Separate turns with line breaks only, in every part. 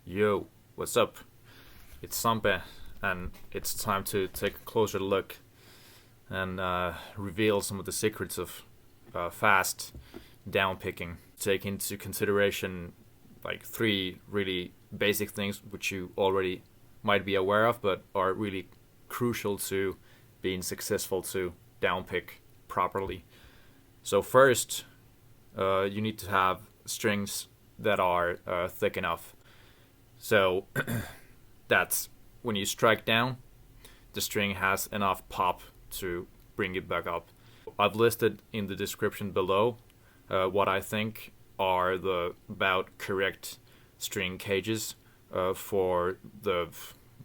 Yo, what's up? It's Sampe, and it's time to take a closer look and reveal some of the secrets of fast downpicking. Take into consideration like three really basic things which you already might be aware of, but are really crucial to being successful to downpick properly. So first, you need to have strings that are thick enough. So that's when you strike down, the string has enough pop to bring it back up. I've listed in the description below what I think are the about correct string cages for the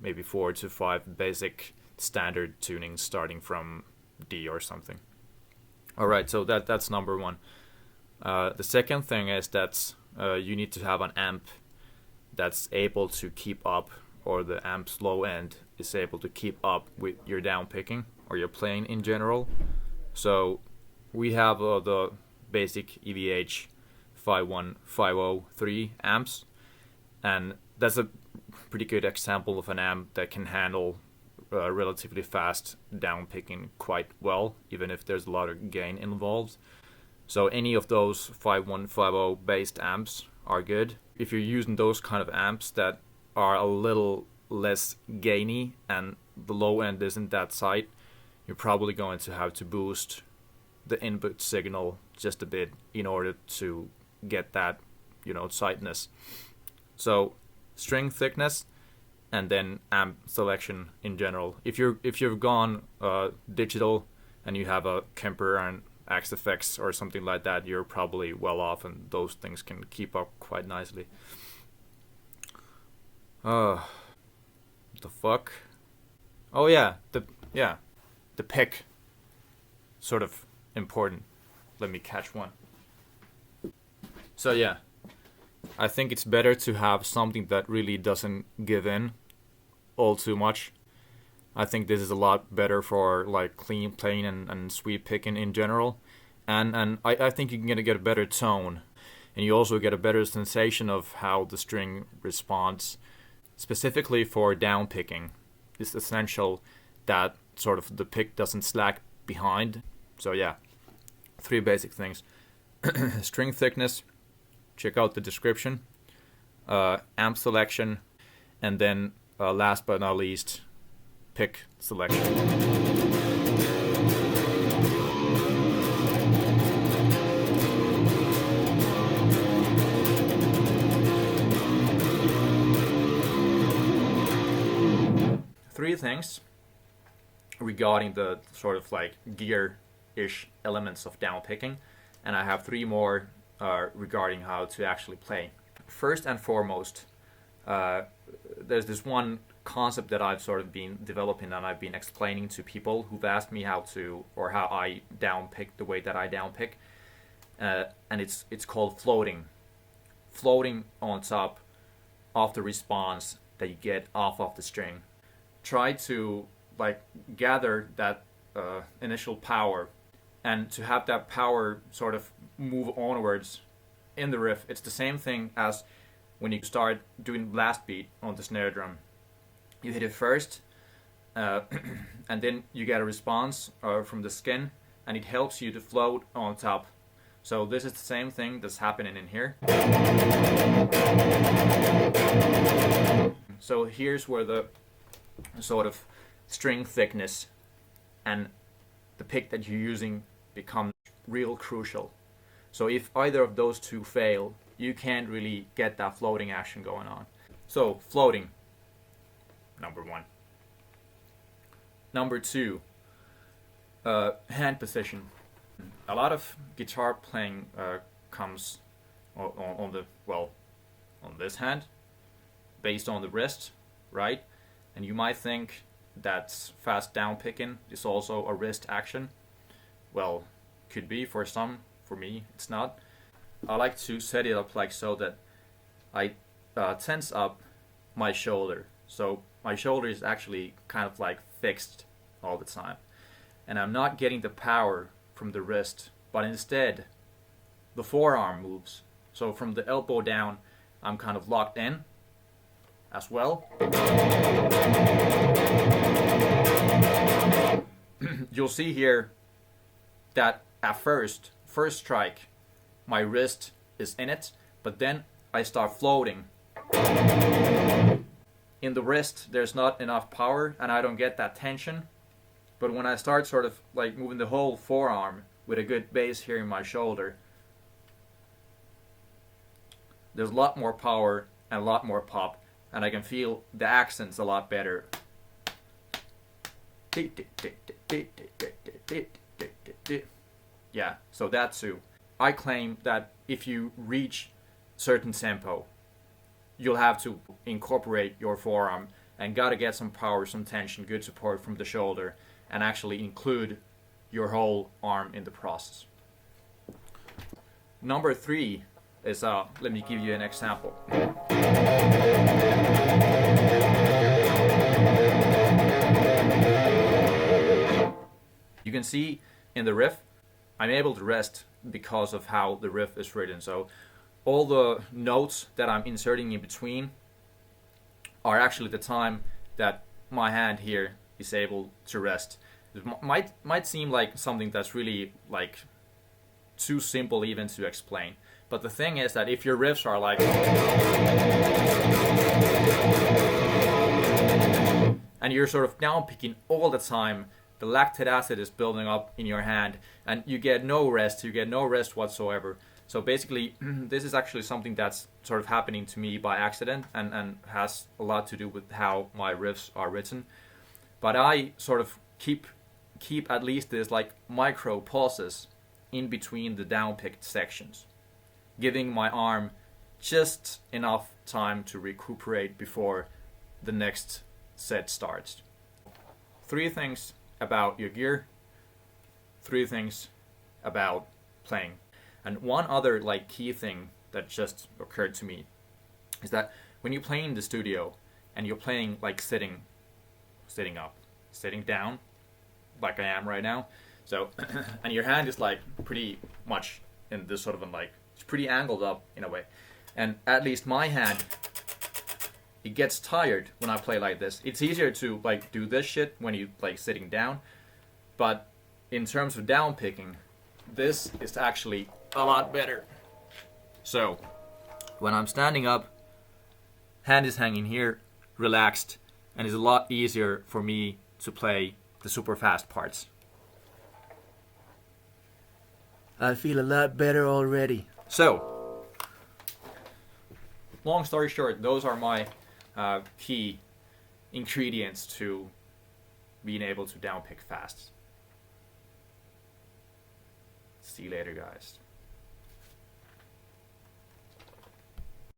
maybe 4 to 5 basic standard tunings starting from D or something. Alright, so that's number one. The second thing is that you need to have an amp that's able to keep up, or the amp's low end is able to keep up with your downpicking or your playing in general. So we have the basic EVH 51503 amps, and that's a pretty good example of an amp that can handle relatively fast downpicking quite well, even if there's a lot of gain involved. So any of those 5150 based amps are good. If you're using those kind of amps that are a little less gainy and the low end isn't that tight, you're probably going to have to boost the input signal just a bit in order to get that, tightness. So string thickness and then amp selection in general. If you've gone digital and you have a Kemper and Axe effects or something like that, you're probably well off, and those things can keep up quite nicely. The fuck? Oh yeah, the pick. Sort of important. Let me catch one. So yeah, I think it's better to have something that really doesn't give in all too much. I think this is a lot better for like clean playing and sweep picking in general. And I think you're gonna get a better tone. And you also get a better sensation of how the string responds. Specifically for down picking, it's essential that sort of the pick doesn't slack behind. So yeah, 3 basic things. String thickness, check out the description. Amp selection, and then last but not least, pick selection. Three things regarding the sort of like gear-ish elements of downpicking, and I have 3 more regarding how to actually play. First and foremost, there's this one concept that I've sort of been developing and I've been explaining to people who've asked me how I downpick the way that I downpick, and it's called floating on top of the response that you get off of the string. Try to like gather that initial power, and to have that power sort of move onwards in the riff. It's the same thing as when you start doing blast beat on the snare drum. You hit it first, and then you get a response from the skin, and it helps you to float on top. So this is the same thing that's happening in here. So here's where the sort of string thickness and the pick that you're using become real crucial. So if either of those two fail, you can't really get that floating action going on. So floating, number 1. Number 2, hand position. A lot of guitar playing comes on this hand, based on the wrist, right? And you might think that fast down picking is also a wrist action. Well, could be for some. For me, it's not. I like to set it up like so that I tense up my shoulder. So my shoulder is actually kind of like fixed all the time. And I'm not getting the power from the wrist, but instead the forearm moves. So from the elbow down, I'm kind of locked in, as well. You'll see here that at first strike, my wrist is in it, but then I start floating. In the wrist, there's not enough power, and I don't get that tension. But when I start sort of like moving the whole forearm with a good base here in my shoulder, there's a lot more power and a lot more pop, and I can feel the accents a lot better. Yeah, so that's too. I claim that if you reach certain tempo, you'll have to incorporate your forearm and gotta get some power, some tension, good support from the shoulder, and actually include your whole arm in the process. Number 3 is, let me give you an example. You can see in the riff, I'm able to rest because of how the riff is written. So all the notes that I'm inserting in between are actually the time that my hand here is able to rest. It might seem like something that's really like too simple even to explain. But the thing is that if your riffs are like, and you're sort of down picking all the time, the lactic acid is building up in your hand, and you get no rest. You get no rest whatsoever. So basically, this is actually something that's sort of happening to me by accident, and has a lot to do with how my riffs are written. But I sort of keep at least this like micro pauses in between the downpicked sections, giving my arm just enough time to recuperate before the next set starts. 3 things about your gear, 3 things about playing. And one other like key thing that just occurred to me is that when you play in the studio and you're playing like sitting up, sitting down, like I am right now, so and your hand is like pretty much in this sort of like, it's pretty angled up in a way, and at least my hand, it gets tired when I play like this. It's easier to like do this shit when you like sitting down, but in terms of down picking, this is actually a lot better. So when I'm standing up, hand is hanging here, relaxed, and it's a lot easier for me to play the super fast parts. I feel a lot better already. So, long story short, those are my key ingredients to being able to downpick fast. See you later, guys.